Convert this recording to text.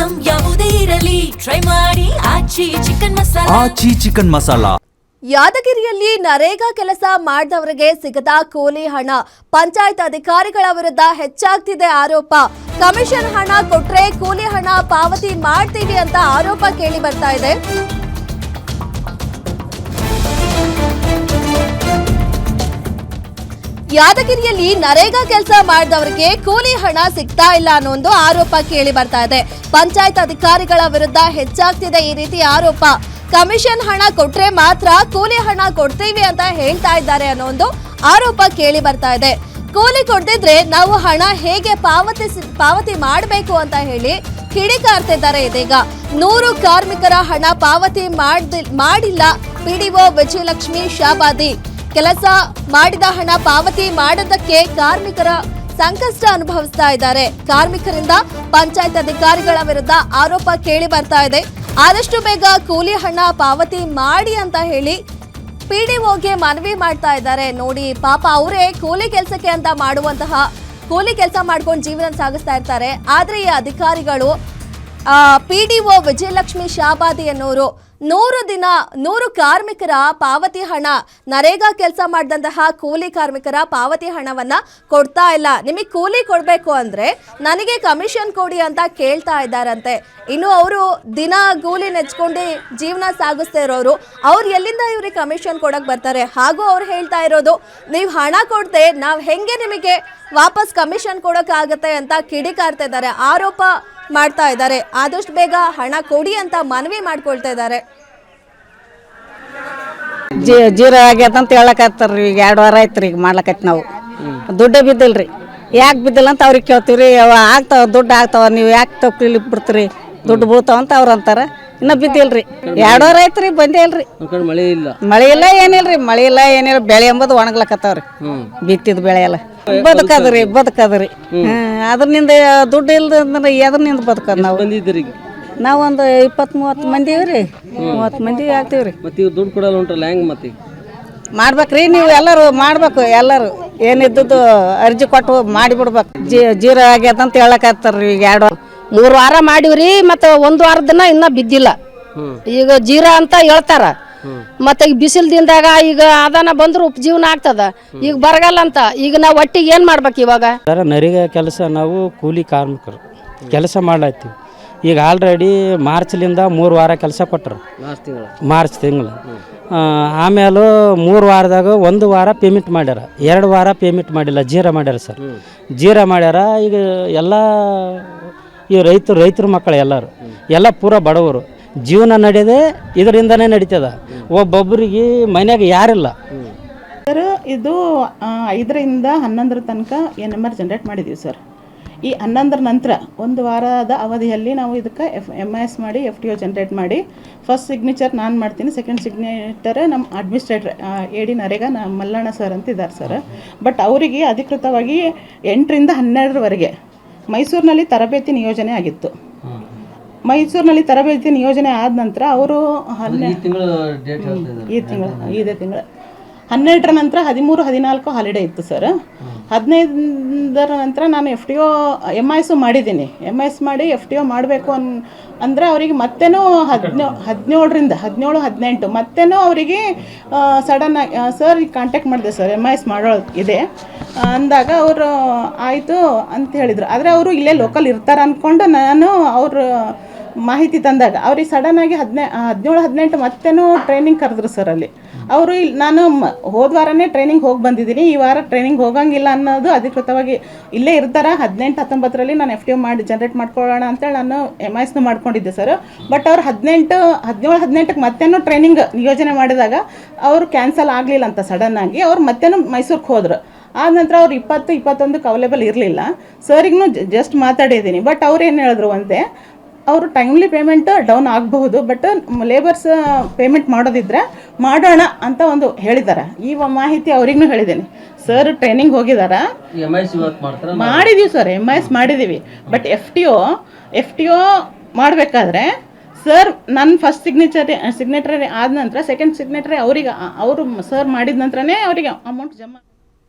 Item ಯಾವುದೇ ಇರಲಿ try ಮಾಡಿ ಆಚಿ ಚಿಕನ್ ಮಸಾಲಾ. ಯಾದಗಿರಿಯಲ್ಲಿ ನರೇಗಾ ಕೆಲಸ ಮಾಡಿದವರಿಗೆ ಸಿಗದ ಕೂಲಿ ಹಣ, ಪಂಚಾಯತ್ ಅಧಿಕಾರಿಗಳ ವಿರುದ್ಧ ಹೆಚ್ಚಾಗ್ತಿದೆ ಆರೋಪ. ಕಮಿಷನ್ ಹಣ ಕೊಟ್ರೆ ಕೂಲಿ ಹಣ ಪಾವತಿ ಮಾಡ್ತೀವಿ ಅಂತ ಆರೋಪ ಕೇಳಿ ಬರ್ತಾ ಇದೆ. ಯಾದಗಿರಿಯಲ್ಲಿ ನರೇಗಾ ಕೆಲಸ ಮಾಡಿದವರಿಗೆ ಕೂಲಿ ಹಣ ಸಿಗ್ತಾ ಇಲ್ಲ ಅನ್ನೋ ಒಂದು ಆರೋಪ ಕೇಳಿ ಬರ್ತಾ ಇದೆ. ಪಂಚಾಯತ್ ಅಧಿಕಾರಿಗಳ ವಿರುದ್ಧ ಹೆಚ್ಚಾಗ್ತಿದೆ ಈ ರೀತಿ ಆರೋಪ. ಕಮಿಷನ್ ಹಣ ಕೊಟ್ರೆ ಮಾತ್ರ ಕೂಲಿ ಹಣ ಕೊಡ್ತೀವಿ ಅಂತ ಹೇಳ್ತಾ ಇದ್ದಾರೆ ಅನ್ನೋ ಒಂದು ಆರೋಪ ಕೇಳಿ ಬರ್ತಾ ಇದೆ. ಕೂಲಿ ಕೊಡ್ದಿದ್ರೆ ನಾವು ಹಣ ಹೇಗೆ ಪಾವತಿ ಮಾಡಬೇಕು ಅಂತ ಹೇಳಿ ಕಿಡಿಕಾರ್ತಿದ್ದಾರೆ. ಇದೀಗ 100 ಕಾರ್ಮಿಕರ ಹಣ ಪಾವತಿ ಮಾಡಿಲ್ಲ ಪಿಡಿಒ ವಿಜಯಲಕ್ಷ್ಮಿ ಶಾಬಾದಿ. ಕೆಲಸ ಮಾಡಿದ ಹಣ ಪಾವತಿ ಮಾಡೋದಕ್ಕೆ ಕಾರ್ಮಿಕರ ಸಂಕಷ್ಟ ಅನುಭವಿಸ್ತಾ ಇದ್ದಾರೆ. ಕಾರ್ಮಿಕರಿಂದ ಪಂಚಾಯತ್ ಅಧಿಕಾರಿಗಳ ವಿರುದ್ಧ ಆರೋಪ ಕೇಳಿ ಬರ್ತಾ ಇದೆ. ಆದಷ್ಟು ಬೇಗ ಕೂಲಿ ಹಣ ಪಾವತಿ ಮಾಡಿ ಅಂತ ಹೇಳಿ ಪಿಡಿಒಗೆ ಮನವಿ ಮಾಡ್ತಾ ಇದ್ದಾರೆ. ನೋಡಿ ಪಾಪ ಅವರೇ ಕೂಲಿ ಕೆಲಸಕ್ಕೆ ಅಂತ ಮಾಡುವಂತಹ ಕೂಲಿ ಕೆಲಸ ಮಾಡ್ಕೊಂಡು ಜೀವನ ಸಾಗಿಸ್ತಾ ಇರ್ತಾರೆ. ಆದ್ರೆ ಈ ಅಧಿಕಾರಿಗಳು ಪಿಡಿಒ ವಿಜಯಲಕ್ಷ್ಮಿ ಶಾಬಾದಿ ಅನ್ನೋರು 100 ಕಾರ್ಮಿಕರ ಪಾವತಿ ಹಣ, ನರೇಗಾ ಕೆಲಸ ಮಾಡಿದಂತಹ ಕೂಲಿ ಕಾರ್ಮಿಕರ ಪಾವತಿ ಹಣವನ್ನ ಕೊಡ್ತಾ ಇಲ್ಲ. ನಿಮಗೆ ಕೂಲಿ ಕೊಡಬೇಕು ಅಂದ್ರೆ ನನಗೆ ಕಮಿಷನ್ ಕೊಡಿ ಅಂತ ಕೇಳ್ತಾ ಇದ್ದಾರಂತೆ. ಇನ್ನು ಅವರು ದಿನ ಕೂಲಿ ನೆಚ್ಕೊಂಡು ಜೀವನ ಸಾಗಿಸ್ತಾ ಇರೋರು, ಅವ್ರು ಎಲ್ಲಿಂದ ಇವ್ರಿಗೆ ಕಮಿಷನ್ ಕೊಡಕ್ ಬರ್ತಾರೆ? ಹಾಗೂ ಅವ್ರು ಹೇಳ್ತಾ ಇರೋದು, ನೀವು ಹಣ ಕೊಡ್ತೆ ನಾವು ಹೆಂಗೆ ನಿಮಗೆ ವಾಪಸ್ ಕಮಿಷನ್ ಕೊಡೋಕ್ಕಾಗತ್ತೆ ಅಂತ ಕಿಡಿಕಾರ್ತಾ ಇದ್ದಾರೆ, ಆರೋಪ ಮಾಡ್ತಾ ಇದ್ದಾರೆ. ಆದಷ್ಟು ಬೇಗ ಹಣ ಕೊಡಿ ಅಂತ ಮನವಿ ಮಾಡ್ಕೊಳ್ತಾ ಇದ್ದಾರೆ. ಜೀರೋ ಆಗ್ಯದ ಅಂತ ಹೇಳಕತ್ತಾರ್ರಿ. ಈಗ 2 ವಾರ ಆಯ್ತು ಈಗ ಮಾಡ್ಲಕೈತಿ. ನಾವು ದುಡ್ಡೇ ಬಿದ್ದಿಲ್ರಿ. ಯಾಕೆ ಬಿದ್ದಿಲ್ಲ ಅಂತ ಅವ್ರಿಗೆ ಕೇಳ್ತೀವಿ. ಆಗ್ತಾವ ದುಡ್ಡು ಆಗ್ತಾವ, ನೀವು ಯಾಕೆ ತಪ್ಪಲಿ ಬಿಡ್ತೀರಿ, ದುಡ್ಡು ಬೀಳ್ತಾವ ಅಂತ ಅವ್ರು ಅಂತಾರ. ಇನ್ನ ಬಿದ್ದಿಲ್ರಿ. 2 ವಾರ ಆಯ್ತ್ರಿ, ಬಂದೇ ಇಲ್ರಿ. ಮಳೆ ಇಲ್ಲ ಏನಿಲ್ರಿ. ಮಳೆ ಇಲ್ಲ ಏನಿಲ್ಲ. ಬೆಳೆ ಎಂಬುದು ಒಣಗ್ಲಕತ್ತಾವ್ರಿ. ಬಿತ್ತಿದ ಬೆಳೆ ಎಲ್ಲ ಬದುಕದ್ರಿ. ಅದ್ರನಿಂದ ದುಡ್ಡು ಇಲ್ದಂದ್ರೆ ಎದ್ರನಿಂದ ಬದುಕದ್ ನಾವು. ನಾವು ಒಂದು 20-30 ಮಂದಿ ಇವ್ರಿ. 30 ಮಂದಿ ಆಗ್ತೀವ್ರಿ. ದುಡ್ಡು ಕೊಡಲ್ಲ ಉಂಟಲ್ಲ, ಹೆಂಗ್ ಮತ್ತೆ ಮಾಡ್ಬೇಕ್ರಿ? ನೀವು ಎಲ್ಲರೂ ಮಾಡ್ಬೇಕು. ಎಲ್ಲರೂ ಏನಿದ್ದು ಅರ್ಜಿ ಕೊಟ್ಟು ಮಾಡಿಬಿಡ್ಬೇಕು. ಜೀರೋ ಆಗ್ಯದ ಅಂತ ಹೇಳಕತ್ತಾರ್ರಿ. ಈಗ 3 ವಾರ ಮಾಡಿವ್ರಿ. ಮತ್ತೆ 1 ವಾರದ ದಿನ ಇನ್ನ ಬಿದ್ದಿಲ್ಲ. ಈಗ ಜೀರಾ ಅಂತ ಹೇಳ್ತಾರ. ಮತ್ತೆ ಈಗ ಬಿಸಿಲ್ದಿಂದಾಗ ಈಗ ಅದನ್ನ ಬಂದ್ರು ಉಪಜೀವನ ಆಗ್ತದ. ಈಗ ಬರಗಲ್ಲ ಅಂತ ಈಗ ನಾವು ಒಟ್ಟಿಗೆ ಏನ್ ಮಾಡ್ಬೇಕು ಇವಾಗ? ನರೇಗಾ ಕೆಲಸ ನಾವು ಕೂಲಿ ಕಾರ್ಮಿಕರು ಕೆಲಸ ಮಾಡ್ಲಾಯ್ತೀವಿ. ಈಗ ಆಲ್ರೆಡಿ ಮಾರ್ಚ್ಲಿಂದ 3 ವಾರ ಕೆಲಸ ಕೊಟ್ಟರು. ಮಾರ್ಚ್ ತಿಂಗಳು. ಆಮೇಲೆ 3 ವಾರದಾಗ 1 ವಾರ ಪೇಮೆಂಟ್ ಮಾಡ್ಯಾರ, 2 ವಾರ ಪೇಮೆಂಟ್ ಮಾಡಿಲ್ಲ, ಜೀರಾ ಮಾಡ್ಯಾರ ಸರ್. ಜೀರಾ ಮಾಡ್ಯಾರ. ಈಗ ಎಲ್ಲ ಈ ರೈತರ ಮಕ್ಕಳು ಎಲ್ಲ ಪೂರ ಬಡವರು. ಜೀವನ ನಡೆಯೋದೇ ಇದರಿಂದನೇ ನಡೀತದ. ಒಬ್ಬೊಬ್ಬರಿಗೆ ಮನ್ಯಾಗ ಯಾರಿಲ್ಲ. ಸರ್, ಇದು 5ರಿಂದ 11 ತನಕ NMR ಜನರೇಟ್ ಮಾಡಿದ್ದೀವಿ ಸರ್. ಈ 11 ನಂತರ 1 ವಾರದ ಅವಧಿಯಲ್ಲಿ ನಾವು ಇದಕ್ಕೆ MIS ಮಾಡಿ FTO ಜನರೇಟ್ ಮಾಡಿ, ಫಸ್ಟ್ ಸಿಗ್ನೇಚರ್ ನಾನು ಮಾಡ್ತೀನಿ, ಸೆಕೆಂಡ್ ಸಿಗ್ನೇಚರ್ ನಮ್ಮ administrator AD NREGA Mallanna sir ಅಂತ ಇದ್ದಾರೆ ಸರ್. ಬಟ್ ಅವರಿಗೆ ಅಧಿಕೃತವಾಗಿ 8ರಿಂದ 12ರವರೆಗೆ ಮೈಸೂರಿನಲ್ಲಿ ತರಬೇತಿ ನಿಯೋಜನೆ ಆಗಿತ್ತು. ಮೈಸೂರಿನಲ್ಲಿ ತರಬೇತಿ ನಿಯೋಜನೆ ಆದ ನಂತರ ಅವರು ಇದೇ ತಿಂಗಳು 12ರ ನಂತರ 13, 14 ಹಾಲಿಡೇ ಇತ್ತು ಸರ್. 15ರ ನಂತರ ನಾನು FTO MIS ಮಾಡಿದ್ದೀನಿ. MIS ಮಾಡಿ FTO ಮಾಡಬೇಕು ಅಂದರೆ ಅವರಿಗೆ ಮತ್ತೇನೂ 17, 18 ಮತ್ತೇನೂ ಅವರಿಗೆ ಸಡನ್ನಾಗಿ ಸರ್ ಈಗ ಕಾಂಟ್ಯಾಕ್ಟ್ ಮಾಡಿದೆ ಸರ್, MIS ಮಾಡೋ ಇದೆ ಅಂದಾಗ ಅವರು ಆಯಿತು ಅಂತ ಹೇಳಿದರು. ಆದರೆ ಅವರು ಇಲ್ಲೇ ಲೋಕಲ್ ಇರ್ತಾರೆ ಅಂದ್ಕೊಂಡು ನಾನು ಅವ್ರ ಮಾಹಿತಿ ತಂದಾಗ ಅವ್ರಿಗೆ ಸಡನ್ನಾಗಿ 17, 18 ಮತ್ತೇನೂ ಟ್ರೈನಿಂಗ್ ಕರೆದ್ರು ಸರ್. ಅಲ್ಲಿ ಅವರು ನಾನು ಹೋದ ವಾರನೇ ಟ್ರೈನಿಂಗ್ ಹೋಗಿ ಬಂದಿದ್ದೀನಿ, ಈ ವಾರ ಟ್ರೈನಿಂಗ್ ಹೋಗಂಗಿಲ್ಲ ಅನ್ನೋದು ಅಧಿಕೃತವಾಗಿ ಇಲ್ಲೇ ಇರ್ತಾರೆ. 18, 19ರಲ್ಲಿ ನಾನು FTO ಮಾಡಿ ಜನರೇಟ್ ಮಾಡ್ಕೊಳ್ಳೋಣ ಅಂತೇಳಿ ನಾನು MISನೂ ಮಾಡ್ಕೊಂಡಿದ್ದೆ ಸರ್. ಬಟ್ ಅವ್ರು 17, 18ಕ್ಕೆ ಮತ್ತೇನೂ ಟ್ರೈನಿಂಗ್ ನಿಯೋಜನೆ ಮಾಡಿದಾಗ ಅವರು ಕ್ಯಾನ್ಸಲ್ ಆಗಲಿಲ್ಲ ಅಂತ ಸಡನ್ನಾಗಿ ಅವ್ರು ಮತ್ತೇನೂ ಮೈಸೂರಿಗೆ ಹೋದ್ರು. ಆದ ನಂತರ ಅವ್ರು 20, 21ಕ್ಕೆ ಅವೈಲೇಬಲ್ ಇರಲಿಲ್ಲ. ಸರಿಗೂ ಜಸ್ಟ್ ಮಾತಾಡಿದ್ದೀನಿ. ಬಟ್ ಅವ್ರು ಏನು ಹೇಳಿದ್ರು ಒಂದೇ, ಅವರು ಟೈಮ್ಲಿ ಪೇಮೆಂಟ್ ಡೌನ್ ಆಗಬಹುದು, ಬಟ್ ಲೇಬರ್ಸ್ ಪೇಮೆಂಟ್ ಮಾಡೋದಿದ್ರೆ ಮಾಡೋಣ ಅಂತ ಒಂದು ಹೇಳಿದ್ದಾರೆ. ಈ ಮಾಹಿತಿ ಅವ್ರಿಗೂ ಹೇಳಿದ್ದೇನೆ ಸರ್. ಟ್ರೈನಿಂಗ್ ಹೋಗಿದಾರ, ಮಾಡಿದ್ದೀವಿ ಸರ್, MIS ಮಾಡಿದ್ದೀವಿ. ಬಟ್ FTO ಮಾಡಬೇಕಾದ್ರೆ ಸರ್ ನನ್ನ ಫಸ್ಟ್ ಸಿಗ್ನೇಟರಿ ಆದ ನಂತರ ಸೆಕೆಂಡ್ ಸಿಗ್ನೇಟರಿ ಅವರು ಸರ್ ಮಾಡಿದ ನಂತರನೇ ಅವರಿಗೆ ಅಮೌಂಟ್ ಜಮಾ